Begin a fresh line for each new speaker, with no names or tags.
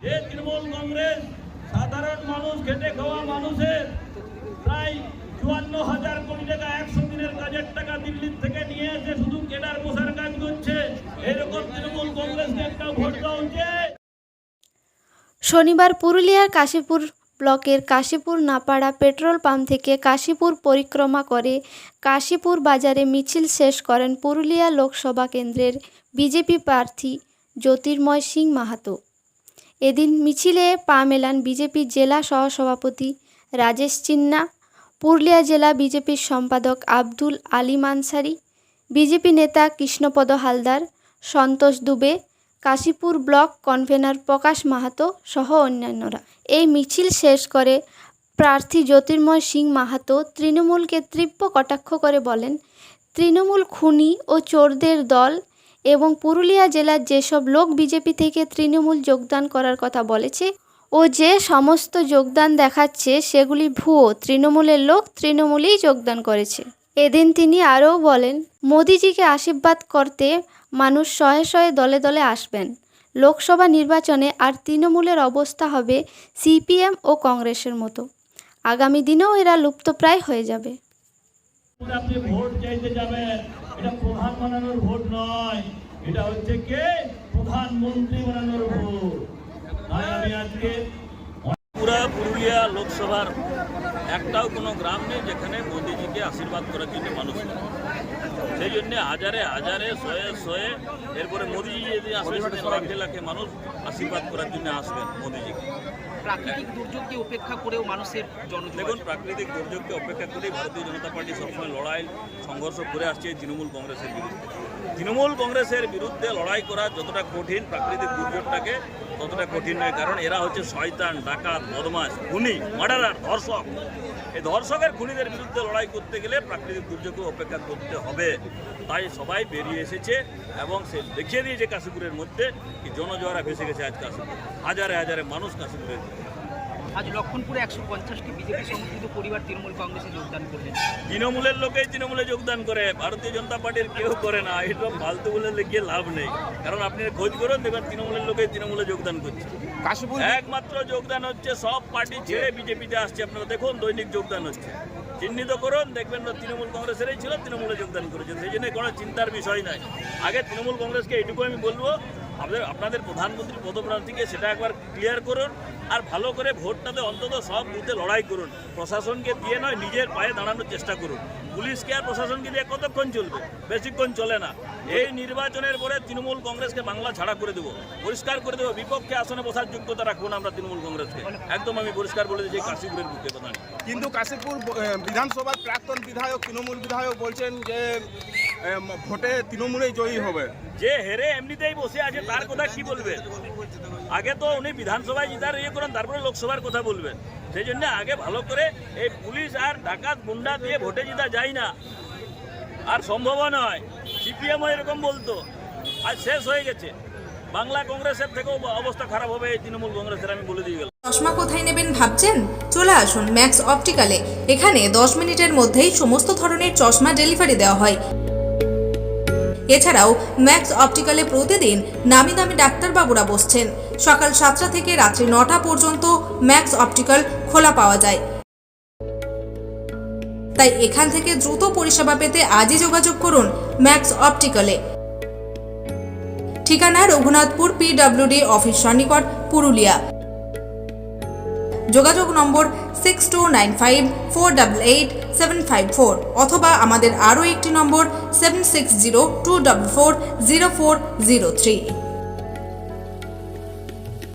যে তৃণমূল কংগ্রেস সাধারণ মানুষ, খেটে খাওয়া মানুষের প্রায় ৫৪,০০০ কোটি টাকা ১০০ দিনের কাজের টাকা দিল্লি থেকে নিয়ে এসে শুধু কেডার বসার কাজ করছে, এরকম তৃণমূল কংগ্রেসকে একটা ভোট দেওয়া উচিত।
শনিবার পুরুলিয়ার কাশীপুর ব্লকের কাশীপুর নাপাড়া পেট্রোল পাম্প থেকে কাশীপুর পরিক্রমা করে কাশীপুর বাজারে মিছিল শেষ করেন পুরুলিয়া লোকসভা কেন্দ্রের বিজেপি প্রার্থী জ্যোতির্ময় সিং মাহাতো। এদিন মিছিলে পা মেলান বিজেপির জেলা সহসভাপতি রাজেশ চিন্না, পুরুলিয়া জেলা বিজেপির সম্পাদক আব্দুল আলিম আনসারি, বিজেপি নেতা কৃষ্ণপদ হালদার, সন্তোষ দুবে, কাশীপুর ব্লক কনভেনর প্রকাশ মাহাতো সহ অন্যান্যরা। এই মিছিল শেষ করে প্রার্থী জ্যোতির্ময় সিং মাহাতো তৃণমূলকে তীব্র কটাক্ষ করে বলেন, তৃণমূল খুনি ও চোরদের দল এবং পুরুলিয়া জেলার যেসব লোক বিজেপি থেকে তৃণমূল যোগদান করার কথা বলেছে ও যে সমস্ত যোগদান দেখাচ্ছে সেগুলি ভুয়ো, তৃণমূলের লোক তৃণমূলেই যোগদান করেছে। এদিন তিনি আরও বলেন, মোদিজিকে আশীর্বাদ করতে মানুষ শয়ে শয়ে দলে দলে আসবেন। লোকসভা নির্বাচনে আর তৃণমূলের অবস্থা হবে সিপিএম ও কংগ্রেসের মতো। আগামী দিনেও এরা লুপ্তপ্রায় হয়ে যাবে।
আপনি ভোট চাইতে যাবেন, এটা প্রধান বানানোর ভোট নয়, এটা হচ্ছে কে প্রধানমন্ত্রী বানানোর ভোট। তাই আমি আজকে পুরা পুরুলিয়া লোকসভার একটাও কোনো গ্রাম নেই যেখানে মোদিজিকে আশীর্বাদ করার জন্য মানুষ নেই। সেই জন্য হাজারে হাজারে শয়ে শয়ে এরপরে মোদিজি যদি আসবে সেদিন লাখে লাখে মানুষ আশীর্বাদ করার জন্য আসবেন মোদিজিকে।
প্রাকৃতিক দুর্যোগকে উপেক্ষা করেও মানুষের
দেখুন, প্রাকৃতিক দুর্যোগকে উপেক্ষা করেই ভারতীয় জনতা পার্টি সবসময় লড়াই সংঘর্ষ করে আসছে তৃণমূল কংগ্রেসের বিরুদ্ধে। তৃণমূল কংগ্রেসের বিরুদ্ধে লড়াই করা যতটা কঠিন, প্রাকৃতিক দুর্যোগটাকে ততটা কঠিন নয়। কারণ এরা হচ্ছে শয়তান, ডাকাত, বদমাশ, খুনি, মার্ডারার, ধর্ষক। এই ধর্ষকের খুনিদের বিরুদ্ধে লড়াই করতে গেলে প্রাকৃতিক দুর্যোগকে অপেক্ষা করতে হবে। তাই সবাই বেরিয়ে এসেছে এবং সে দেখিয়ে দিয়েছে কাশীপুরের মধ্যে কি জনজোয়ারা ভেসে গেছে। আজ কাশীপুর হাজারে হাজারে মানুষ কাশীপুরের।
আজ লক্ষণপুরে ১৫০টি বিজেপি সমর্থিত পরিবার তৃণমূল কংগ্রেসে যোগদান করলেন।
তৃণমূলের লোকেই তৃণমূলে যোগদান করে, ভারতীয় জনতা পার্টির কেউ করে না। এরকম ফালতু বলে লিখিয়ে লাভ নেই। কারণ আপনি খোঁজ করুন, দেখবেন তৃণমূলের লোকেই তৃণমূলে যোগদান করছে। একমাত্র যোগদান হচ্ছে সব পার্টি ছেড়ে বিজেপিতে আসছে। আপনারা দেখুন, দৈনিক যোগদান হচ্ছে। চিহ্নিত করুন, দেখবেন তৃণমূল কংগ্রেসেরই ছিল, তৃণমূলে যোগদান করেছে। সেই জন্য কোনো চিন্তার বিষয় নাই। আগে তৃণমূল কংগ্রেসকে এইটুকু আমি বলবো, আপনাদের প্রধানমন্ত্রী পদপ্রার্থীকে সেটা একবার ক্লিয়ার করুন, আর ভালো করে ভোটটাতে অন্তত সব বুথে লড়াই করুন। প্রশাসনকে দিয়ে নয়, নিজের পায়ে দাঁড়ানোর চেষ্টা করুন। পুলিশকে আর প্রশাসনকে দিয়ে কতক্ষণ চলবে? বেশিক্ষণ চলে না। এই নির্বাচনের পরে তৃণমূল কংগ্রেসকে বাংলা ছাড়া করে দেবো, পরিষ্কার করে দেবো। বিপক্ষে আসনে বসার যোগ্যতা রাখবো না আমরা তৃণমূল কংগ্রেসকে। একদম আমি পরিষ্কার বলে দিয়েছি কাশীপুরের বুকে কথা।
কিন্তু কাশীপুর বিধানসভার প্রাক্তন বিধায়ক, তৃণমূল বিধায়ক বলছেন যে ভোটে তৃণমূলেই জয়ী হবে।
যে হেরে এমনিতেই বসে আছে তার কথা কি বলবে? আগে তো উনি বিধানসভায় জিতার করেন, তারপরে লোকসভার কথা বলবেন। সেই জন্য আগে ভালো করে এই পুলিশ আর ডাকাত গুন্ডা দিয়ে ভোটে জিতা যায় না, আর সম্ভব নয়। সিপিএম এরকম বলতো, আজ শেষ হয়ে গেছে। বাংলা কংগ্রেসের থেকেও অবস্থা খারাপ হবে এই তৃণমূল কংগ্রেসের, আমি বলে দিয়ে গেলাম।
চশমা কোথায় নেবেন ভাবছেন? চলে আসুন ম্যাক্স অপটিক্যালে। এখানে 10 মিনিটের মধ্যেই সমস্ত ধরনের চশমা ডেলিভারি দেওয়া হয়। এছাড়াও ম্যাক্স অপটিক্যালে প্রতিদিন নামি দামি ডাক্তারবাবুরা বসছেন। সকাল 7টা থেকে রাত্রি 9টা পর্যন্ত ম্যাক্স অপটিক্যাল খোলা পাওয়া যায়। তাই এখান থেকে দ্রুত পরিষেবা পেতে আজই যোগাযোগ করুন ম্যাক্স অপটিক্যালে। ঠিকানা রঘুনাথপুর PWD অফিস সন্নিকট, পুরুলিয়া। যোগাযোগ নম্বর 6295488754 অথবা আমাদের আরও একটি নম্বর 7602440403।